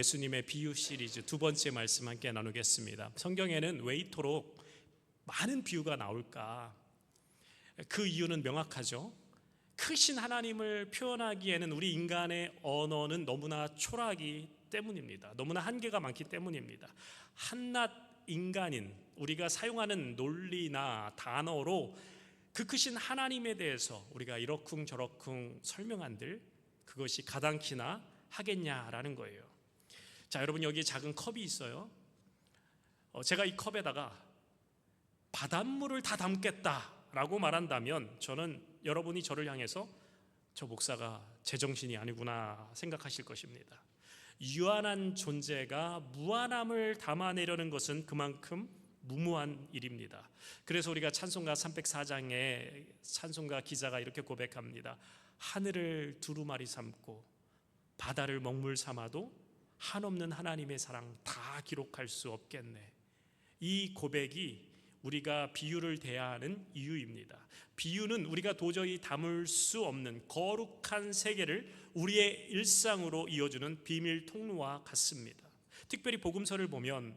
예수님의 비유 시리즈 두 번째 말씀 함께 나누겠습니다. 성경에는 왜 이토록 많은 비유가 나올까? 그 이유는 명확하죠. 크신 하나님을 표현하기에는 우리 인간의 언어는 너무나 초라하기 때문입니다. 너무나 한계가 많기 때문입니다. 한낱 인간인 우리가 사용하는 논리나 단어로 그 크신 하나님에 대해서 우리가 이러쿵저러쿵 설명한들 그것이 가당키나 하겠냐라는 거예요. 자, 여러분, 여기 작은 컵이 있어요. 제가 이 컵에다가 바닷물을 다 담겠다라고 말한다면 저는 여러분이 저를 향해서 저 목사가 제정신이 아니구나 생각하실 것입니다. 유한한 존재가 무한함을 담아내려는 것은 그만큼 무모한 일입니다. 그래서 우리가 찬송가 304장에 찬송가 기자가 이렇게 고백합니다. 하늘을 두루마리 삼고 바다를 먹물 삼아도 한없는 하나님의 사랑 다 기록할 수 없겠네. 이 고백이 우리가 비유를 대하는 이유입니다. 비유는 우리가 도저히 담을 수 없는 거룩한 세계를 우리의 일상으로 이어주는 비밀 통로와 같습니다. 특별히 복음서를 보면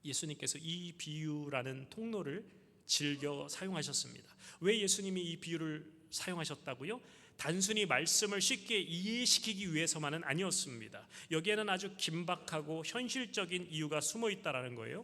예수님께서 이 비유라는 통로를 즐겨 사용하셨습니다. 왜 예수님이 이 비유를 사용하셨다고요? 단순히 말씀을 쉽게 이해시키기 위해서만은 아니었습니다. 여기에는 아주 긴박하고 현실적인 이유가 숨어 있다는 거예요.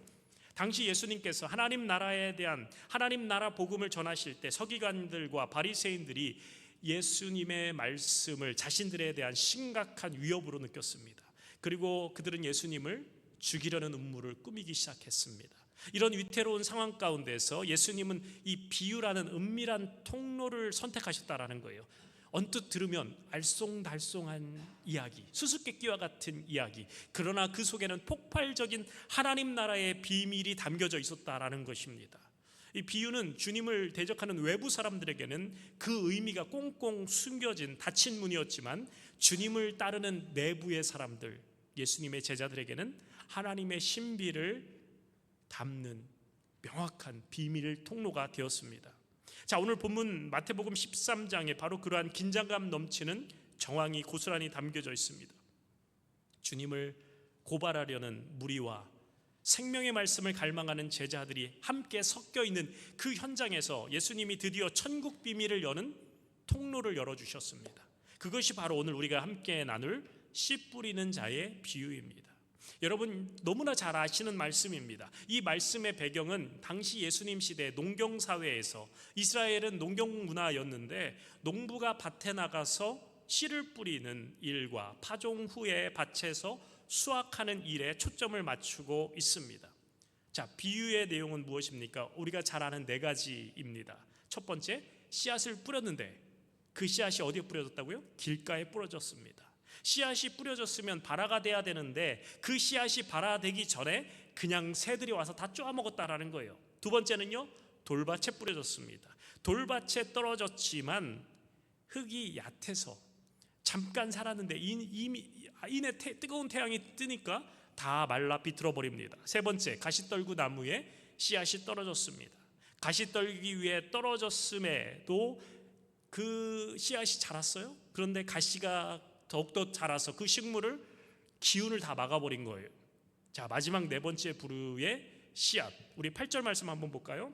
당시 예수님께서 하나님 나라에 대한 하나님 나라 복음을 전하실 때 서기관들과 바리새인들이 예수님의 말씀을 자신들에 대한 심각한 위협으로 느꼈습니다. 그리고 그들은 예수님을 죽이려는 음모를 꾸미기 시작했습니다. 이런 위태로운 상황 가운데서 예수님은 이 비유라는 은밀한 통로를 선택하셨다라는 거예요. 언뜻 들으면 알쏭달쏭한 이야기, 수수께끼와 같은 이야기, 그러나 그 속에는 폭발적인 하나님 나라의 비밀이 담겨져 있었다라는 것입니다. 이 비유는 주님을 대적하는 외부 사람들에게는 그 의미가 꽁꽁 숨겨진 닫힌 문이었지만 주님을 따르는 내부의 사람들, 예수님의 제자들에게는 하나님의 신비를 담는 명확한 비밀 통로가 되었습니다. 자, 오늘 본문 마태복음 13장에 바로 그러한 긴장감 넘치는 정황이 고스란히 담겨져 있습니다. 주님을 고발하려는 무리와 생명의 말씀을 갈망하는 제자들이 함께 섞여 있는 그 현장에서 예수님이 드디어 천국 비밀을 여는 통로를 열어주셨습니다. 그것이 바로 오늘 우리가 함께 나눌 씨 뿌리는 자의 비유입니다. 여러분 너무나 잘 아시는 말씀입니다. 이 말씀의 배경은 당시 예수님 시대 농경사회에서 이스라엘은 농경 문화였는데 농부가 밭에 나가서 씨를 뿌리는 일과 파종 후에 밭에서 수확하는 일에 초점을 맞추고 있습니다. 자, 비유의 내용은 무엇입니까? 우리가 잘 아는 네 가지입니다. 첫 번째, 씨앗을 뿌렸는데 그 씨앗이 어디에 뿌려졌다고요? 길가에 뿌려졌습니다. 씨앗이 뿌려졌으면 발화가 돼야 되는데 그 씨앗이 발화되기 전에 그냥 새들이 와서 다 쪼아먹었다라는 거예요. 두 번째는요, 돌밭에 뿌려졌습니다. 돌밭에 떨어졌지만 흙이 얕아서 잠깐 살았는데 이내 뜨거운 태양이 뜨니까 다 말라 비틀어 버립니다. 세 번째, 가시떨구 나무에 씨앗이 떨어졌습니다. 가시떨기 위에 떨어졌음에도 그 씨앗이 자랐어요. 그런데 가시가 더욱더 자라서 그 식물을 기운을 다 막아버린 거예요. 자, 마지막 네 번째 부류의 씨앗, 우리 8절 말씀 한번 볼까요?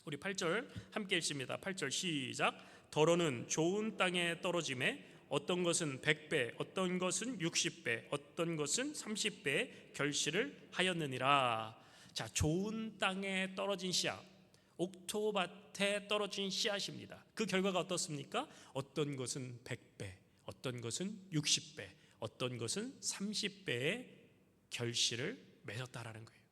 우리 8절 함께 읽습니다. 8절 시작. 더러는 좋은 땅에 떨어짐에 어떤 것은 100배, 어떤 것은 60배, 어떤 것은 30배의 결실을 하였느니라. 자, 좋은 땅에 떨어진 씨앗, 옥토밭에 떨어진 씨앗입니다. 그 결과가 어떻습니까? 어떤 것은 100배, 어떤 것은 60배, 어떤 것은 30배의 결실을 맺었다라는 거예요.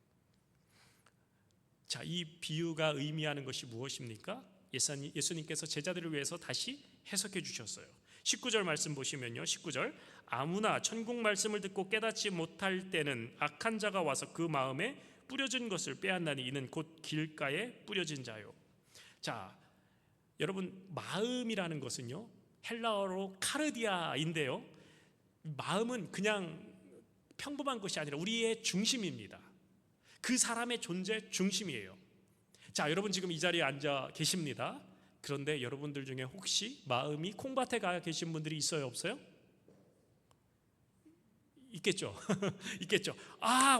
자, 이 비유가 의미하는 것이 무엇입니까? 예수님께서 제자들을 위해서 다시 해석해 주셨어요. 19절 말씀 보시면요, 19절, 아무나 천국 말씀을 듣고 깨닫지 못할 때는 악한 자가 와서 그 마음에 뿌려진 것을 빼앗나니 이는 곧 길가에 뿌려진 자요. 자, 여러분, 마음이라는 것은요, 헬라어로 카르디아인데요, 마음은 그냥 평범한 것이 아니라 우리의 중심입니다. 그 사람의 존재 중심이에요. 자, 여러분 지금 이 자리에 앉아 계십니다. 그런데 여러분들 중에 혹시 마음이 콩밭에 가 계신 분들이 있어요, 없어요? 있겠죠. 있겠죠.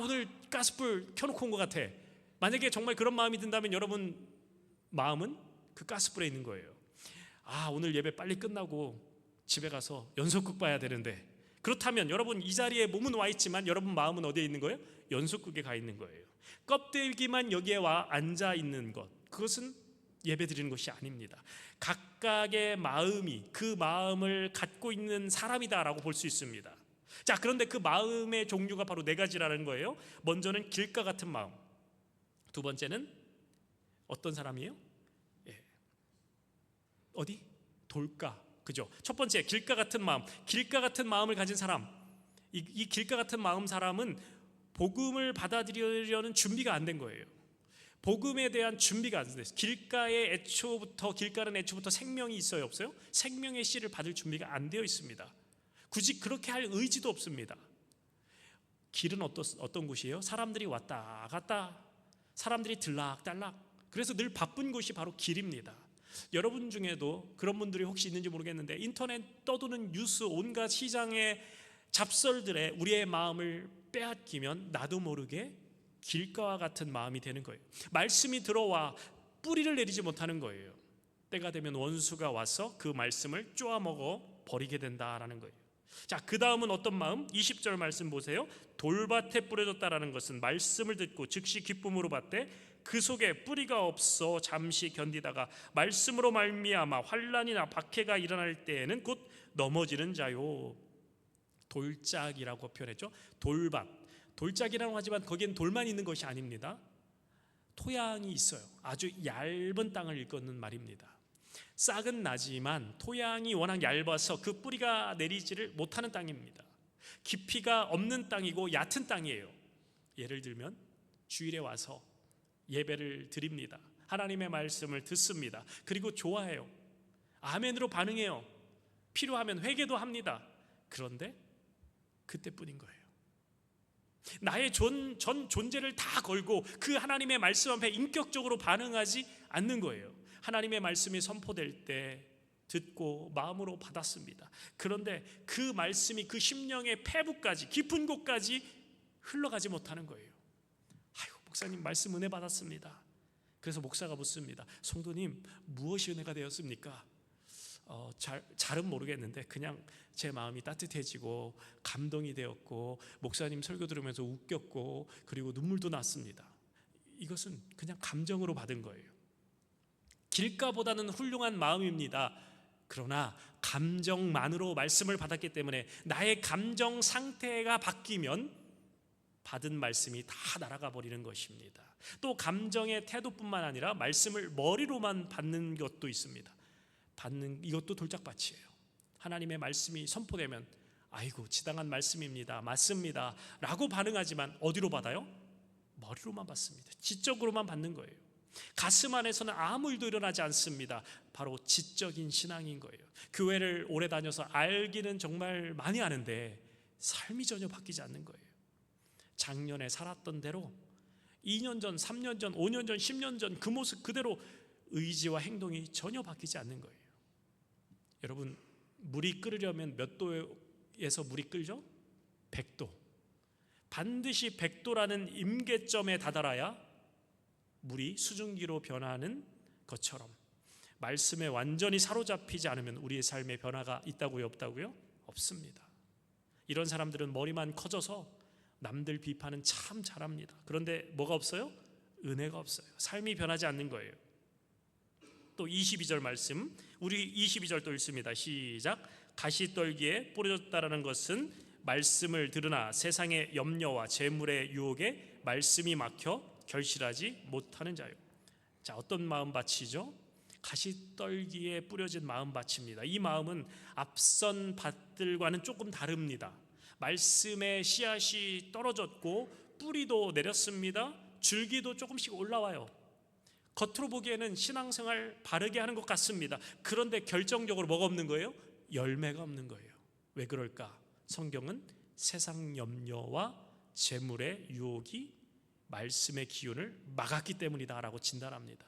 오늘 가스불 켜놓고 온 것 같아. 만약에 정말 그런 마음이 든다면 여러분 마음은 그 가스불에 있는 거예요. 오늘 예배 빨리 끝나고 집에 가서 연속극 봐야 되는데, 그렇다면 여러분 이 자리에 몸은 와 있지만 여러분 마음은 어디에 있는 거예요? 연속극에 가 있는 거예요. 껍데기만 여기에 와 앉아 있는 것, 그것은 예배 드리는 것이 아닙니다. 각각의 마음이 그 마음을 갖고 있는 사람이다라고 볼 수 있습니다. 자, 그런데 그 마음의 종류가 바로 네 가지라는 거예요. 먼저는 길가 같은 마음, 두 번째는 어떤 사람이에요? 어디? 돌가. 그죠? 첫 번째 길가 같은 마음. 길가 같은 마음을 가진 사람, 이 길가 같은 마음 사람은 복음을 받아들이려는 준비가 안 된 거예요. 복음에 대한 준비가 안 됐어요. 길가는 애초부터 생명이 있어요, 없어요? 생명의 씨를 받을 준비가 안 되어 있습니다. 굳이 그렇게 할 의지도 없습니다. 길은 어떤 곳이에요? 사람들이 왔다 갔다, 사람들이 들락달락, 그래서 늘 바쁜 곳이 바로 길입니다. 여러분 중에도 그런 분들이 혹시 있는지 모르겠는데, 인터넷 떠도는 뉴스, 온갖 시장의 잡설들에 우리의 마음을 빼앗기면 나도 모르게 길가와 같은 마음이 되는 거예요. 말씀이 들어와 뿌리를 내리지 못하는 거예요. 때가 되면 원수가 와서 그 말씀을 쪼아먹어 버리게 된다라는 거예요. 자, 그 다음은 어떤 마음? 20절 말씀 보세요. 돌밭에 뿌려졌다라는 것은 말씀을 듣고 즉시 기쁨으로 받되 그 속에 뿌리가 없어 잠시 견디다가 말씀으로 말미암아 환난이나 박해가 일어날 때에는 곧 넘어지는 자요. 돌짝이라고 표현했죠. 돌밭. 돌짝이라고 하지만 거기엔 돌만 있는 것이 아닙니다. 토양이 있어요. 아주 얇은 땅을 일컫는 말입니다. 싹은 나지만 토양이 워낙 얇아서 그 뿌리가 내리지를 못하는 땅입니다. 깊이가 없는 땅이고 얕은 땅이에요. 예를 들면 주일에 와서 예배를 드립니다. 하나님의 말씀을 듣습니다. 그리고 좋아해요. 아멘으로 반응해요. 필요하면 회개도 합니다. 그런데 그때뿐인 거예요. 나의 전 존재를 다 걸고 그 하나님의 말씀 앞에 인격적으로 반응하지 않는 거예요. 하나님의 말씀이 선포될 때 듣고 마음으로 받았습니다. 그런데 그 말씀이 그 심령의 폐부까지, 깊은 곳까지 흘러가지 못하는 거예요. 목사님 말씀 은혜 받았습니다. 그래서 목사가 묻습니다. 성도님 무엇이 은혜가 되었습니까? 잘은 모르겠는데 그냥 제 마음이 따뜻해지고 감동이 되었고 목사님 설교 들으면서 웃겼고 그리고 눈물도 났습니다. 이것은 그냥 감정으로 받은 거예요. 길가보다는 훌륭한 마음입니다. 그러나 감정만으로 말씀을 받았기 때문에 나의 감정 상태가 바뀌면 받은 말씀이 다 날아가 버리는 것입니다. 또 감정의 태도뿐만 아니라 말씀을 머리로만 받는 것도 있습니다. 이것도 돌짝밭이에요. 하나님의 말씀이 선포되면 아이고 지당한 말씀입니다, 맞습니다 라고 반응하지만 어디로 받아요? 머리로만 받습니다. 지적으로만 받는 거예요. 가슴 안에서는 아무 일도 일어나지 않습니다. 바로 지적인 신앙인 거예요. 교회를 오래 다녀서 알기는 정말 많이 아는데 삶이 전혀 바뀌지 않는 거예요. 작년에 살았던 대로 2년 전, 3년 전, 5년 전, 10년 전 그 모습 그대로 의지와 행동이 전혀 바뀌지 않는 거예요. 여러분 물이 끓으려면 몇 도에서 물이 끓죠? 100도. 반드시 100도라는 임계점에 다다라야 물이 수증기로 변하는 것처럼 말씀에 완전히 사로잡히지 않으면 우리의 삶에 변화가 있다고요? 없다고요? 없습니다. 이런 사람들은 머리만 커져서 남들 비판은 참 잘합니다. 그런데 뭐가 없어요? 은혜가 없어요. 삶이 변하지 않는 거예요. 또 22절 말씀, 우리 22절 또 읽습니다. 시작. 가시떨기에 뿌려졌다라는 것은 말씀을 들으나 세상의 염려와 재물의 유혹에 말씀이 막혀 결실하지 못하는 자요. 자, 어떤 마음밭이죠? 가시떨기에 뿌려진 마음밭입니다. 이 마음은 앞선 밭들과는 조금 다릅니다. 말씀의 씨앗이 떨어졌고 뿌리도 내렸습니다. 줄기도 조금씩 올라와요. 겉으로 보기에는 신앙생활 바르게 하는 것 같습니다. 그런데 결정적으로 뭐가 없는 거예요? 열매가 없는 거예요. 왜 그럴까? 성경은 세상 염려와 재물의 유혹이 말씀의 기운을 막았기 때문이다라고 진단합니다.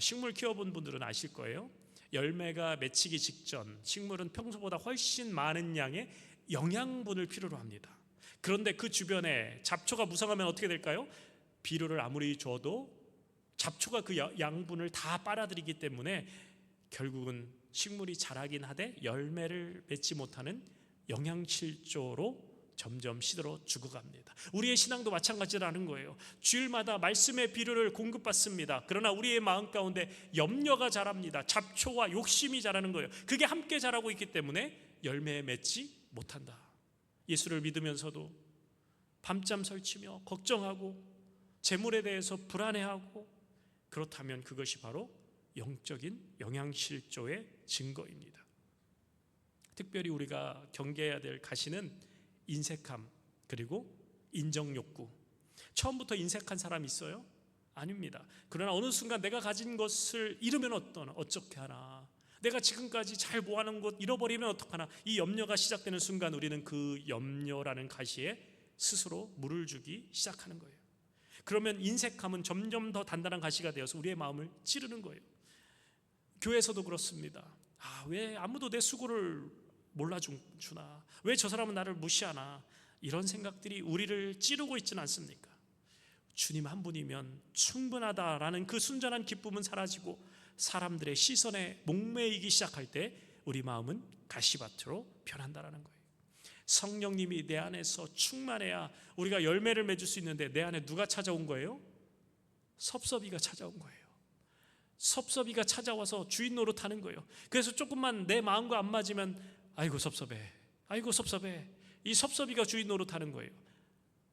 식물 키워본 분들은 아실 거예요. 열매가 맺히기 직전 식물은 평소보다 훨씬 많은 양의 영양분을 필요로 합니다. 그런데 그 주변에 잡초가 무성하면 어떻게 될까요? 비료를 아무리 줘도 잡초가 그 양분을 다 빨아들이기 때문에 결국은 식물이 자라긴 하되 열매를 맺지 못하는 영양실조로 점점 시들어 죽어갑니다. 우리의 신앙도 마찬가지라는 거예요. 주일마다 말씀의 비료를 공급받습니다. 그러나 우리의 마음 가운데 염려가 자랍니다. 잡초와 욕심이 자라는 거예요. 그게 함께 자라고 있기 때문에 열매에 맺지 못한다. 예수를 믿으면서도 밤잠 설치며 걱정하고 재물에 대해서 불안해하고, 그렇다면 그것이 바로 영적인 영양실조의 증거입니다. 특별히 우리가 경계해야 될 가시는 인색함, 그리고 인정욕구. 처음부터 인색한 사람 있어요? 아닙니다. 그러나 어느 순간 내가 가진 것을 잃으면 어떻게 하나, 내가 지금까지 잘 모아놓은 것 잃어버리면 어떡하나, 이 염려가 시작되는 순간 우리는 그 염려라는 가시에 스스로 물을 주기 시작하는 거예요. 그러면 인색함은 점점 더 단단한 가시가 되어서 우리의 마음을 찌르는 거예요. 교회에서도 그렇습니다. 왜 아무도 내 수고를 몰라주나, 왜 저 사람은 나를 무시하나, 이런 생각들이 우리를 찌르고 있지는 않습니까? 주님 한 분이면 충분하다라는 그 순전한 기쁨은 사라지고 사람들의 시선에 목매이기 시작할 때 우리 마음은 가시밭으로 변한다라는 거예요. 성령님이 내 안에서 충만해야 우리가 열매를 맺을 수 있는데, 내 안에 누가 찾아온 거예요? 섭섭이가 찾아온 거예요. 섭섭이가 찾아와서 주인 노릇하는 거예요. 그래서 조금만 내 마음과 안 맞으면 아이고 섭섭해, 아이고 섭섭해. 이 섭섭이가 주인 노릇하는 거예요.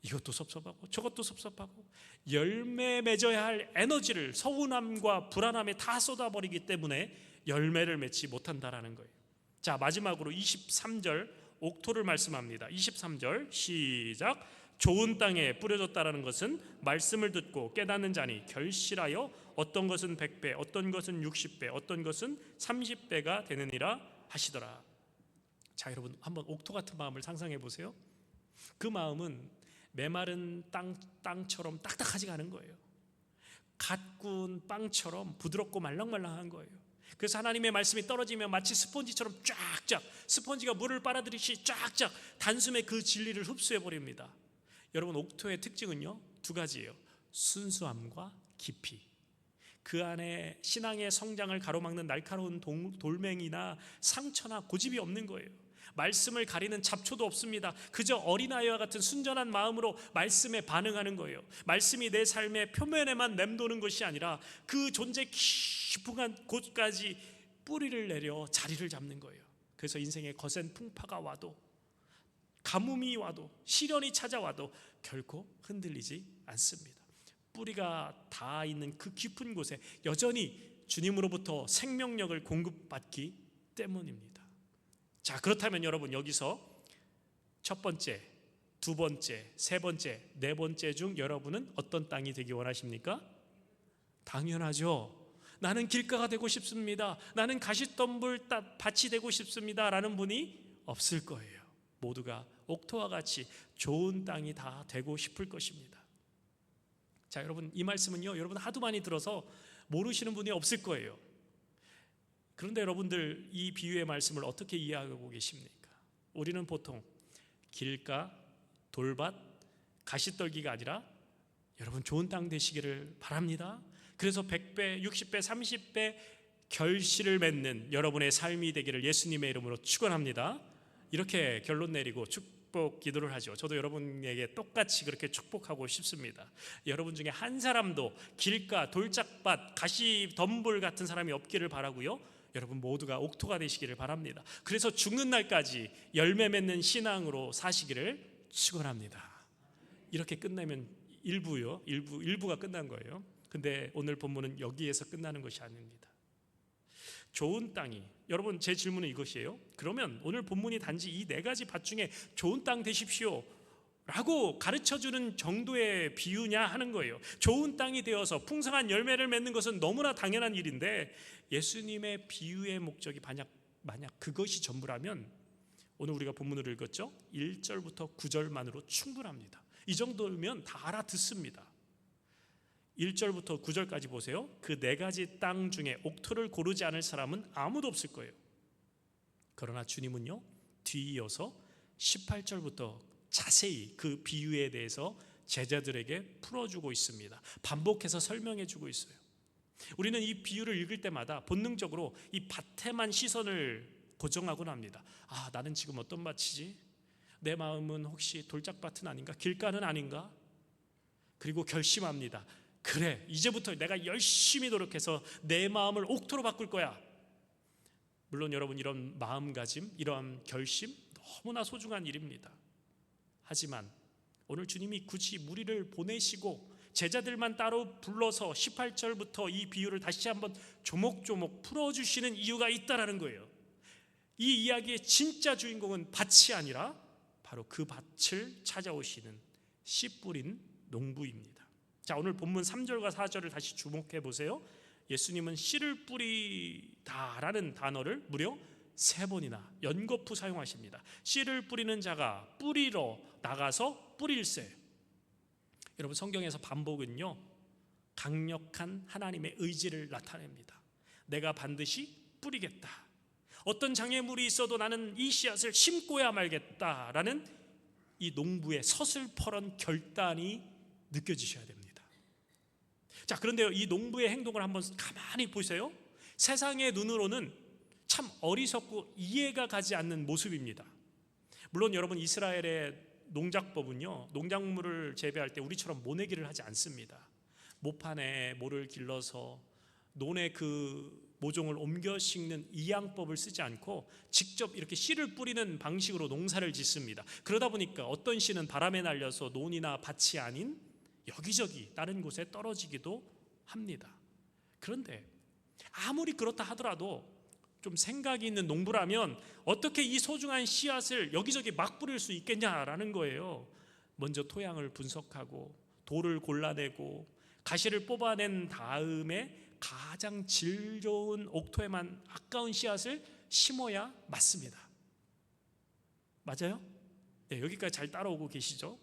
이것도 섭섭하고 저것도 섭섭하고, 열매 맺어야 할 에너지를 서운함과 불안함에 다 쏟아버리기 때문에 열매를 맺지 못한다라는 거예요. 자, 마지막으로 23절 옥토를 말씀합니다. 23절 시작. 좋은 땅에 뿌려졌다라는 것은 말씀을 듣고 깨닫는 자니 결실하여 어떤 것은 100배, 어떤 것은 60배, 어떤 것은 30배가 되느니라 하시더라. 자, 여러분 한번 옥토 같은 마음을 상상해 보세요. 그 마음은 메마른 땅처럼 딱딱하지가 않은 거예요. 갓 구운 빵처럼 부드럽고 말랑말랑한 거예요. 그래서 하나님의 말씀이 떨어지면 마치 스펀지처럼 쫙쫙, 스펀지가 물을 빨아들이듯이 쫙쫙 단숨에 그 진리를 흡수해 버립니다. 여러분, 옥토의 특징은요, 두 가지예요. 순수함과 깊이. 그 안에 신앙의 성장을 가로막는 날카로운 돌멩이나 상처나 고집이 없는 거예요. 말씀을 가리는 잡초도 없습니다. 그저 어린아이와 같은 순전한 마음으로 말씀에 반응하는 거예요. 말씀이 내 삶의 표면에만 맴도는 것이 아니라 그 존재 깊은 곳까지 뿌리를 내려 자리를 잡는 거예요. 그래서 인생에 거센 풍파가 와도, 가뭄이 와도, 시련이 찾아와도 결코 흔들리지 않습니다. 뿌리가 닿아 있는 그 깊은 곳에 여전히 주님으로부터 생명력을 공급받기 때문입니다. 자, 그렇다면 여러분, 여기서 첫 번째, 두 번째, 세 번째, 네 번째 중 여러분은 어떤 땅이 되기 원하십니까? 당연하죠. 나는 길가가 되고 싶습니다, 나는 가시덤불 밭이 되고 싶습니다 라는 분이 없을 거예요. 모두가 옥토와 같이 좋은 땅이 다 되고 싶을 것입니다. 자, 여러분, 이 말씀은요, 여러분 하도 많이 들어서 모르시는 분이 없을 거예요. 그런데 여러분들, 이 비유의 말씀을 어떻게 이해하고 계십니까? 우리는 보통 길가, 돌밭, 가시떨기가 아니라 여러분 좋은 땅 되시기를 바랍니다. 그래서 100배, 60배, 30배 결실을 맺는 여러분의 삶이 되기를 예수님의 이름으로 축원합니다. 이렇게 결론 내리고 축복 기도를 하죠. 저도 여러분에게 똑같이 그렇게 축복하고 싶습니다. 여러분 중에 한 사람도 길가, 돌짝밭, 가시덤불 같은 사람이 없기를 바라고요. 여러분 모두가 옥토가 되시기를 바랍니다. 그래서 죽는 날까지 열매 맺는 신앙으로 사시기를 축원합니다. 이렇게 끝나면 일부가 끝난 거예요. 근데 오늘 본문은 여기에서 끝나는 것이 아닙니다. 좋은 땅이, 여러분 제 질문은 이것이에요. 그러면 오늘 본문이 단지 이 네 가지 밭 중에 좋은 땅 되십시오 라고 가르쳐주는 정도의 비유냐 하는 거예요. 좋은 땅이 되어서 풍성한 열매를 맺는 것은 너무나 당연한 일인데, 예수님의 비유의 목적이 만약 그것이 전부라면 오늘 우리가 본문을 읽었죠? 1절부터 9절만으로 충분합니다. 이 정도면 다 알아듣습니다. 1절부터 9절까지 보세요. 그 네 가지 땅 중에 옥토를 고르지 않을 사람은 아무도 없을 거예요. 그러나 주님은요, 뒤이어서 18절부터 자세히 그 비유에 대해서 제자들에게 풀어주고 있습니다. 반복해서 설명해 주고 있어요. 우리는 이 비유를 읽을 때마다 본능적으로 이 밭에만 시선을 고정하곤 합니다. 나는 지금 어떤 밭이지? 내 마음은 혹시 돌짝밭은 아닌가? 길가는 아닌가? 그리고 결심합니다. 그래, 이제부터 내가 열심히 노력해서 내 마음을 옥토로 바꿀 거야. 물론 여러분, 이런 마음가짐, 이러한 결심 너무나 소중한 일입니다. 하지만 오늘 주님이 굳이 무리를 보내시고 제자들만 따로 불러서 18절부터 이 비유를 다시 한번 조목조목 풀어주시는 이유가 있다라는 거예요. 이 이야기의 진짜 주인공은 밭이 아니라 바로 그 밭을 찾아오시는 씨 뿌린 농부입니다. 자, 오늘 본문 3절과 4절을 다시 주목해 보세요. 예수님은 씨를 뿌리다라는 단어를 무려 3번이나 연거푸 사용하십니다. 씨를 뿌리는 자가 뿌리러 나가서 뿌릴세. 여러분, 성경에서 반복은요, 강력한 하나님의 의지를 나타냅니다. 내가 반드시 뿌리겠다. 어떤 장애물이 있어도 나는 이 씨앗을 심고야 말겠다라는 이 농부의 서슬퍼런 결단이 느껴지셔야 됩니다. 자, 그런데 이 농부의 행동을 한번 가만히 보세요. 세상의 눈으로는 참 어리석고 이해가 가지 않는 모습입니다. 물론 여러분, 이스라엘의 농작법은요, 농작물을 재배할 때 우리처럼 모내기를 하지 않습니다. 모판에 모를 길러서 논에 그 모종을 옮겨 심는 이양법을 쓰지 않고 직접 이렇게 씨를 뿌리는 방식으로 농사를 짓습니다. 그러다 보니까 어떤 씨는 바람에 날려서 논이나 밭이 아닌 여기저기 다른 곳에 떨어지기도 합니다. 그런데 아무리 그렇다 하더라도 좀 생각이 있는 농부라면 어떻게 이 소중한 씨앗을 여기저기 막 뿌릴 수 있겠냐라는 거예요. 먼저 토양을 분석하고 돌을 골라내고 가시를 뽑아낸 다음에 가장 질 좋은 옥토에만 아까운 씨앗을 심어야 맞습니다. 맞아요? 네, 여기까지 잘 따라오고 계시죠?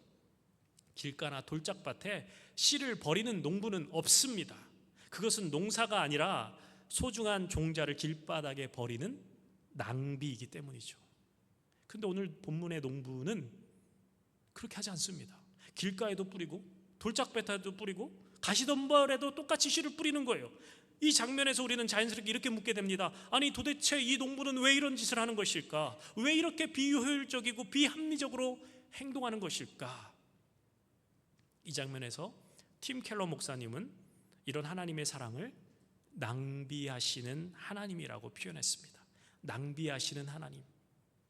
길가나 돌짝밭에 씨를 버리는 농부는 없습니다. 그것은 농사가 아니라 소중한 종자를 길바닥에 버리는 낭비이기 때문이죠. 그런데 오늘 본문의 농부는 그렇게 하지 않습니다. 길가에도 뿌리고 돌짝밭에도 뿌리고 가시덤불에도 똑같이 씨를 뿌리는 거예요. 이 장면에서 우리는 자연스럽게 이렇게 묻게 됩니다. 아니, 도대체 이 농부는 왜 이런 짓을 하는 것일까? 왜 이렇게 비효율적이고 비합리적으로 행동하는 것일까? 이 장면에서 팀 켈러 목사님은 이런 하나님의 사랑을 낭비하시는 하나님이라고 표현했습니다. 낭비하시는 하나님.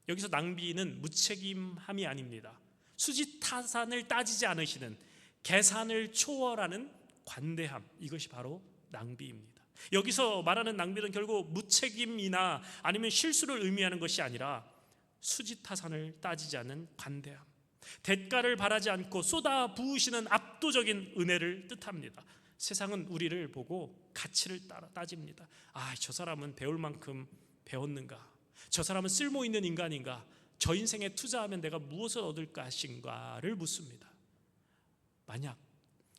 여기서 낭비는 무책임함이 아닙니다. 수지타산을 따지지 않으시는, 계산을 초월하는 관대함, 이것이 바로 낭비입니다. 여기서 말하는 낭비는 결국 무책임이나 아니면 실수를 의미하는 것이 아니라 수지타산을 따지지 않는 관대함, 대가를 바라지 않고 쏟아 부으시는 압도적인 은혜를 뜻합니다. 세상은 우리를 보고 가치를 따집니다. 저 사람은 배울 만큼 배웠는가? 저 사람은 쓸모있는 인간인가? 저 인생에 투자하면 내가 무엇을 얻을 것인가를 묻습니다. 만약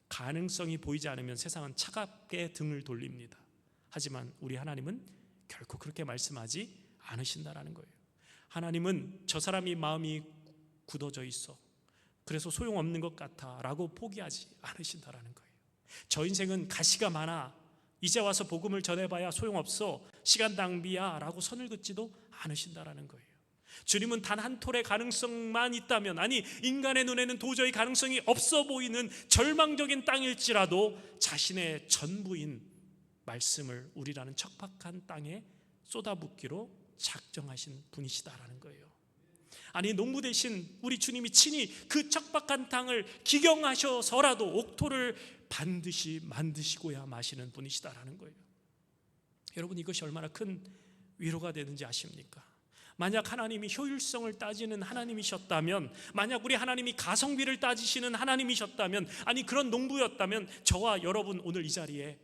가능성이 보이지 않으면 세상은 차갑게 등을 돌립니다. 하지만 우리 하나님은 결코 그렇게 말씀하지 않으신다라는 거예요. 하나님은 저 사람이 마음이 굳어져 있어, 그래서 소용없는 것 같아 라고 포기하지 않으신다라는 거예요. 저 인생은 가시가 많아, 이제 와서 복음을 전해봐야 소용없어, 시간 낭비야 라고 선을 긋지도 않으신다라는 거예요. 주님은 단 한 톨의 가능성만 있다면, 아니 인간의 눈에는 도저히 가능성이 없어 보이는 절망적인 땅일지라도 자신의 전부인 말씀을 우리라는 척박한 땅에 쏟아붓기로 작정하신 분이시다라는 거예요. 아니, 농부 대신 우리 주님이 친히 그 척박한 땅을 기경하셔서라도 옥토를 반드시 만드시고야 마시는 분이시다라는 거예요. 여러분, 이것이 얼마나 큰 위로가 되는지 아십니까? 만약 하나님이 효율성을 따지는 하나님이셨다면, 만약 우리 하나님이 가성비를 따지시는 하나님이셨다면, 아니 그런 농부였다면 저와 여러분 오늘 이 자리에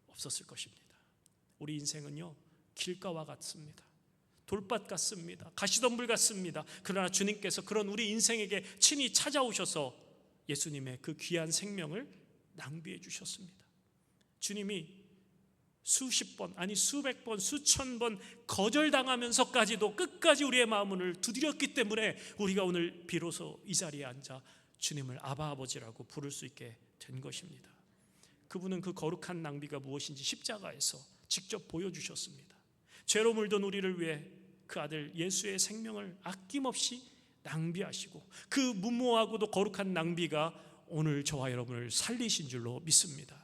없었을 것입니다. 우리 인생은요, 길가와 같습니다. 돌밭 같습니다. 가시덤불 같습니다. 그러나 주님께서 그런 우리 인생에게 친히 찾아오셔서 예수님의 그 귀한 생명을 낭비해 주셨습니다. 주님이 수십 번, 아니 수백 번, 수천 번 거절당하면서까지도 끝까지 우리의 마음을 두드렸기 때문에 우리가 오늘 비로소 이 자리에 앉아 주님을 아바 아버지라고 부를 수 있게 된 것입니다. 그분은 그 거룩한 낭비가 무엇인지 십자가에서 직접 보여주셨습니다. 죄로 물든 우리를 위해 그 아들 예수의 생명을 아낌없이 낭비하시고 그 무모하고도 거룩한 낭비가 오늘 저와 여러분을 살리신 줄로 믿습니다.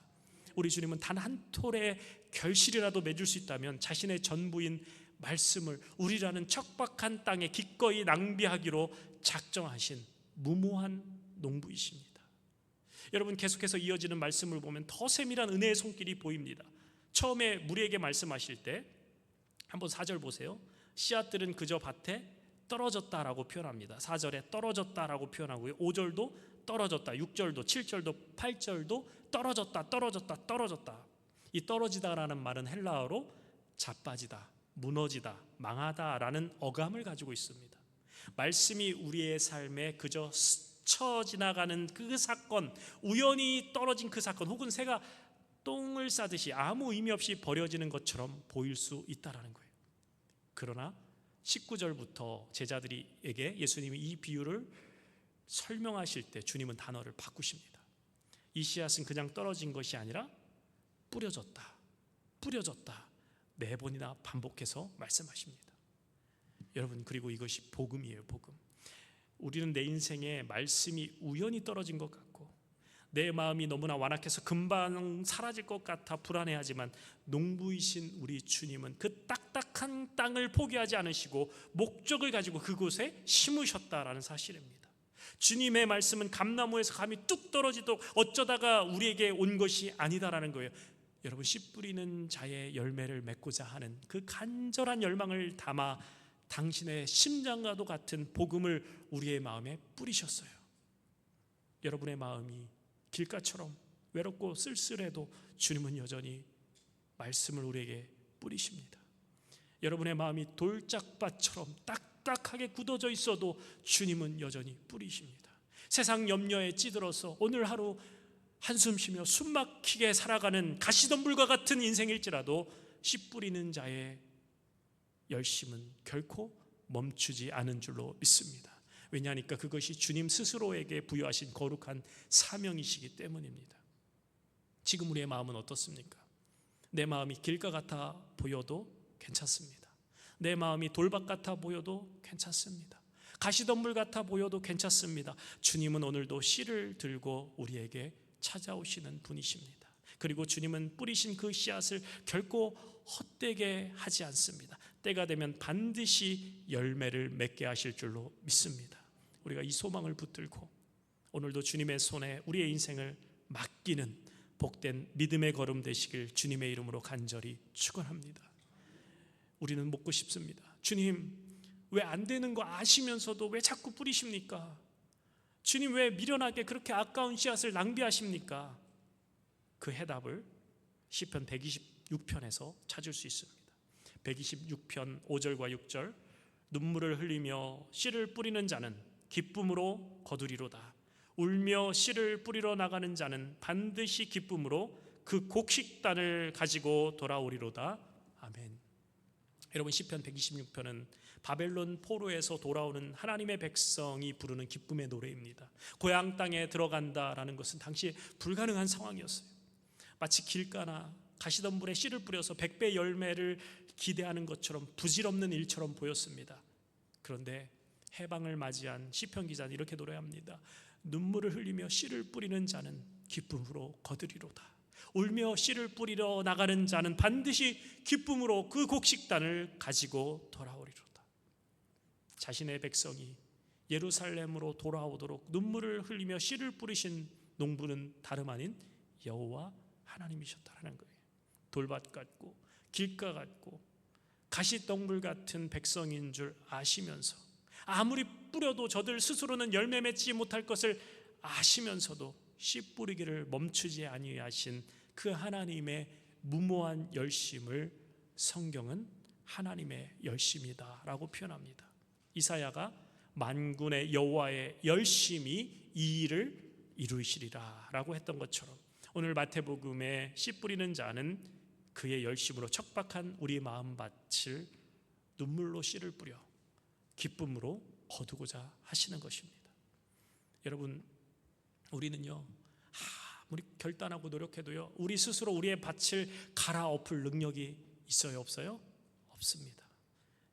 우리 주님은 단 한 톨의 결실이라도 맺을 수 있다면 자신의 전부인 말씀을 우리라는 척박한 땅에 기꺼이 낭비하기로 작정하신 무모한 농부이십니다. 여러분, 계속해서 이어지는 말씀을 보면 더 세밀한 은혜의 손길이 보입니다. 처음에 무리에게 말씀하실 때 한번 4절 보세요. 씨앗들은 그저 밭에 떨어졌다라고 표현합니다. 4절에 떨어졌다라고 표현하고요, 5절도 떨어졌다, 6절도, 7절도, 8절도 떨어졌다. 이 떨어지다라는 말은 헬라어로 자빠지다, 무너지다, 망하다라는 어감을 가지고 있습니다. 말씀이 우리의 삶에 그저 스쳐 지나가는 그 사건, 우연히 떨어진 그 사건, 혹은 새가 똥을 싸듯이 아무 의미 없이 버려지는 것처럼 보일 수 있다라는 거예요. 그러나 19절부터 제자들에게 예수님이 이 비유를 설명하실 때 주님은 단어를 바꾸십니다. 이 씨앗은 그냥 떨어진 것이 아니라 뿌려졌다 4번이나 반복해서 말씀하십니다. 여러분, 그리고 이것이 복음이에요. 복음. 우리는 내 인생에 말씀이 우연히 떨어진 것 같고 내 마음이 너무나 완악해서 금방 사라질 것 같아 불안해하지만 농부이신 우리 주님은 그 딱딱한 땅을 포기하지 않으시고 목적을 가지고 그곳에 심으셨다라는 사실입니다. 주님의 말씀은 감나무에서 감이 뚝 떨어지도록 어쩌다가 우리에게 온 것이 아니다라는 거예요. 여러분, 씨 뿌리는 자의 열매를 맺고자 하는 그 간절한 열망을 담아 당신의 심장과도 같은 복음을 우리의 마음에 뿌리셨어요. 여러분의 마음이 길가처럼 외롭고 쓸쓸해도 주님은 여전히 말씀을 우리에게 뿌리십니다. 여러분의 마음이 돌짝밭처럼 딱딱하게 굳어져 있어도 주님은 여전히 뿌리십니다. 세상 염려에 찌들어서 오늘 하루 한숨 쉬며 숨막히게 살아가는 가시덤불과 같은 인생일지라도 씨 뿌리는 자의 열심은 결코 멈추지 않은 줄로 믿습니다. 왜냐하니까 그것이 주님 스스로에게 부여하신 거룩한 사명이시기 때문입니다. 지금 우리의 마음은 어떻습니까? 내 마음이 길가 같아 보여도 괜찮습니다. 내 마음이 돌밭 같아 보여도 괜찮습니다. 가시덤불 같아 보여도 괜찮습니다. 주님은 오늘도 씨를 들고 우리에게 찾아오시는 분이십니다. 그리고 주님은 뿌리신 그 씨앗을 결코 헛되게 하지 않습니다. 때가 되면 반드시 열매를 맺게 하실 줄로 믿습니다. 우리가 이 소망을 붙들고 오늘도 주님의 손에 우리의 인생을 맡기는 복된 믿음의 걸음 되시길 주님의 이름으로 간절히 축원합니다. 우리는 묻고 싶습니다. 주님, 왜 안 되는 거 아시면서도 왜 자꾸 뿌리십니까? 주님, 왜 미련하게 그렇게 아까운 씨앗을 낭비하십니까? 그 해답을 시편 126편에서 찾을 수 있습니다. 126편 5절과 6절, 눈물을 흘리며 씨를 뿌리는 자는 기쁨으로 거두리로다. 울며 씨를 뿌리러 나가는 자는 반드시 기쁨으로 그 곡식단을 가지고 돌아오리로다. 아멘. 여러분, 시편 126편은 바벨론 포로에서 돌아오는 하나님의 백성이 부르는 기쁨의 노래입니다. 고향 땅에 들어간다라는 것은 당시에 불가능한 상황이었어요. 마치 길가나 가시덤불에 씨를 뿌려서 100배 열매를 기대하는 것처럼 부질없는 일처럼 보였습니다. 그런데 해방을 맞이한 시편 기자는 이렇게 노래합니다. 눈물을 흘리며 씨를 뿌리는 자는 기쁨으로 거두리로다. 울며 씨를 뿌리러 나가는 자는 반드시 기쁨으로 그 곡식단을 가지고 돌아오리로다. 자신의 백성이 예루살렘으로 돌아오도록 눈물을 흘리며 씨를 뿌리신 농부는 다름 아닌 여호와 하나님이셨다는 거예요. 돌밭 같고 길가 같고 가시덤불 같은 백성인 줄 아시면서, 아무리 뿌려도 저들 스스로는 열매 맺지 못할 것을 아시면서도 씨 뿌리기를 멈추지 아니하신 그 하나님의 무모한 열심을 성경은 하나님의 열심이다라고 표현합니다. 이사야가 만군의 여호와의 열심이 이 일을 이루시리라 라고 했던 것처럼 오늘 마태복음에 씨 뿌리는 자는 그의 열심으로 척박한 우리 마음밭을 눈물로 씨를 뿌려 기쁨으로 거두고자 하시는 것입니다. 여러분, 우리는요 아무리 결단하고 노력해도요 우리 스스로 우리의 밭을 갈아엎을 능력이 있어요, 없어요? 없습니다.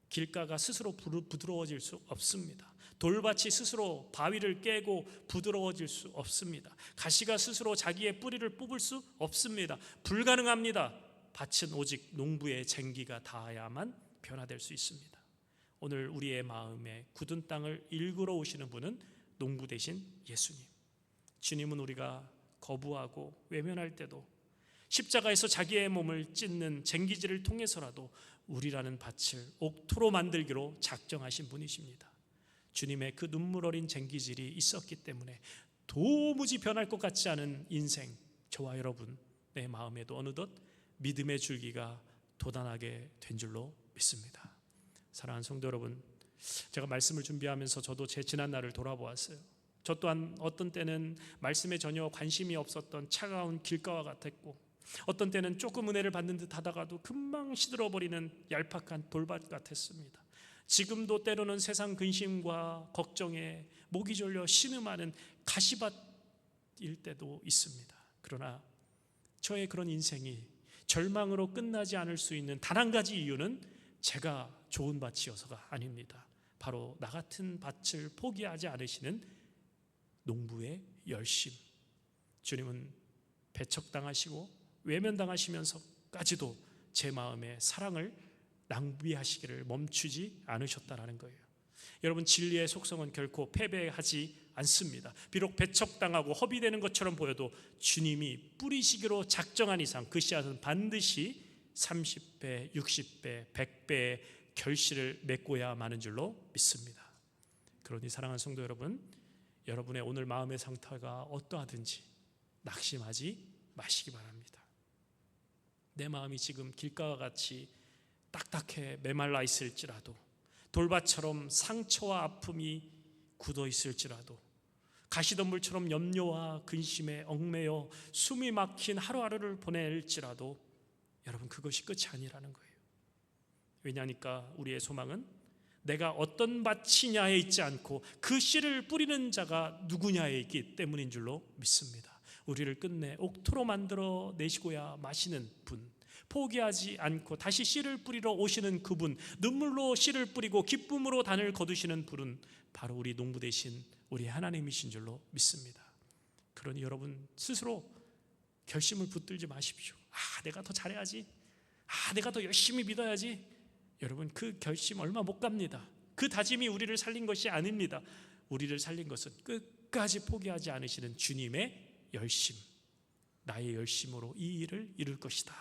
길가가 스스로 부드러워질 수 없습니다. 돌밭이 스스로 바위를 깨고 부드러워질 수 없습니다. 가시가 스스로 자기의 뿌리를 뽑을 수 없습니다. 불가능합니다. 밭은 오직 농부의 쟁기가 닿아야만 변화될 수 있습니다. 오늘 우리의 마음에 굳은 땅을 일구러 오시는 분은 농부 되신 예수님. 주님은 우리가 거부하고 외면할 때도 십자가에서 자기의 몸을 찢는 쟁기질을 통해서라도 우리라는 밭을 옥토로 만들기로 작정하신 분이십니다. 주님의 그 눈물 어린 쟁기질이 있었기 때문에 도무지 변할 것 같지 않은 인생, 저와 여러분 내 마음에도 어느덧 믿음의 줄기가 돋아나게 된 줄로 믿습니다. 사랑하는 성도 여러분, 제가 말씀을 준비하면서 저도 제 지난 날을 돌아보았어요. 저 또한 어떤 때는 말씀에 전혀 관심이 없었던 차가운 길가와 같았고, 어떤 때는 조금 은혜를 받는 듯 하다가도 금방 시들어버리는 얄팍한 돌밭 같았습니다. 지금도 때로는 세상 근심과 걱정에 목이 졸려 신음하는 가시밭일 때도 있습니다. 그러나 저의 그런 인생이 절망으로 끝나지 않을 수 있는 단 한 가지 이유는 제가 좋은 밭이어서가 아닙니다. 바로 나 같은 밭을 포기하지 않으시는 농부의 열심. 주님은 배척당하시고 외면당하시면서까지도 제 마음에 사랑을 낭비하시기를 멈추지 않으셨다라는 거예요. 여러분, 진리의 속성은 결코 패배하지 않습니다. 비록 배척당하고 허비되는 것처럼 보여도 주님이 뿌리시기로 작정한 이상 그 씨앗은 반드시 30배, 60배, 100배의 결실을 맺고야 마는 줄로 믿습니다. 그러니 사랑하는 성도 여러분, 여러분의 오늘 마음의 상태가 어떠하든지 낙심하지 마시기 바랍니다. 내 마음이 지금 길가와 같이 딱딱해 메말라 있을지라도, 돌밭처럼 상처와 아픔이 굳어 있을지라도, 가시덤불처럼 염려와 근심에 얽매여 숨이 막힌 하루하루를 보낼지라도 여러분, 그것이 끝이 아니라는 거예요. 왜냐하니까 우리의 소망은 내가 어떤 밭이냐에 있지 않고 그 씨를 뿌리는 자가 누구냐에 있기 때문인 줄로 믿습니다. 우리를 끝내 옥토로 만들어 내시고야 마시는 분, 포기하지 않고 다시 씨를 뿌리러 오시는 그분, 눈물로 씨를 뿌리고 기쁨으로 단을 거두시는 분은 바로 우리 농부 되신 우리 하나님이신 줄로 믿습니다. 그러니 여러분 스스로 결심을 붙들지 마십시오. 내가 더 잘해야지, 내가 더 열심히 믿어야지. 여러분, 그 결심 얼마 못 갑니다. 그 다짐이 우리를 살린 것이 아닙니다. 우리를 살린 것은 끝까지 포기하지 않으시는 주님의 열심, 나의 열심으로 이 일을 이룰 것이다.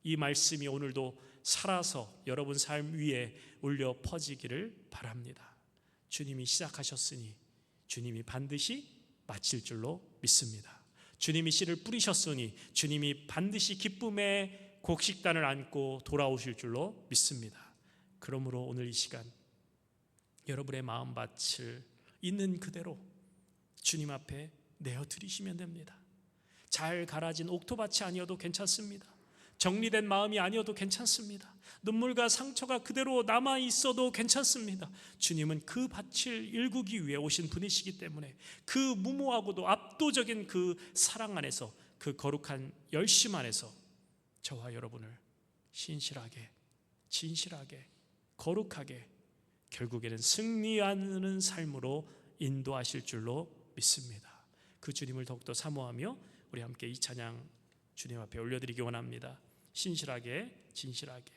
이 말씀이 오늘도 살아서 여러분 삶 위에 울려 퍼지기를 바랍니다. 주님이 시작하셨으니 주님이 반드시 마칠 줄로 믿습니다. 주님이 씨를 뿌리셨으니 주님이 반드시 기쁨의 곡식단을 안고 돌아오실 줄로 믿습니다. 그러므로 오늘 이 시간 여러분의 마음밭을 있는 그대로 주님 앞에 내어드리시면 됩니다. 잘 갈아진 옥토밭이 아니어도 괜찮습니다. 정리된 마음이 아니어도 괜찮습니다. 눈물과 상처가 그대로 남아있어도 괜찮습니다. 주님은 그 밭을 일구기 위해 오신 분이시기 때문에 그 무모하고도 압도적인 그 사랑 안에서, 그 거룩한 열심 안에서 저와 여러분을 신실하게, 진실하게, 거룩하게 결국에는 승리하는 삶으로 인도하실 줄로 믿습니다. 그 주님을 더욱더 사모하며 우리 함께 이 찬양 주님 앞에 올려드리기 원합니다. 신실하게, 진실하게.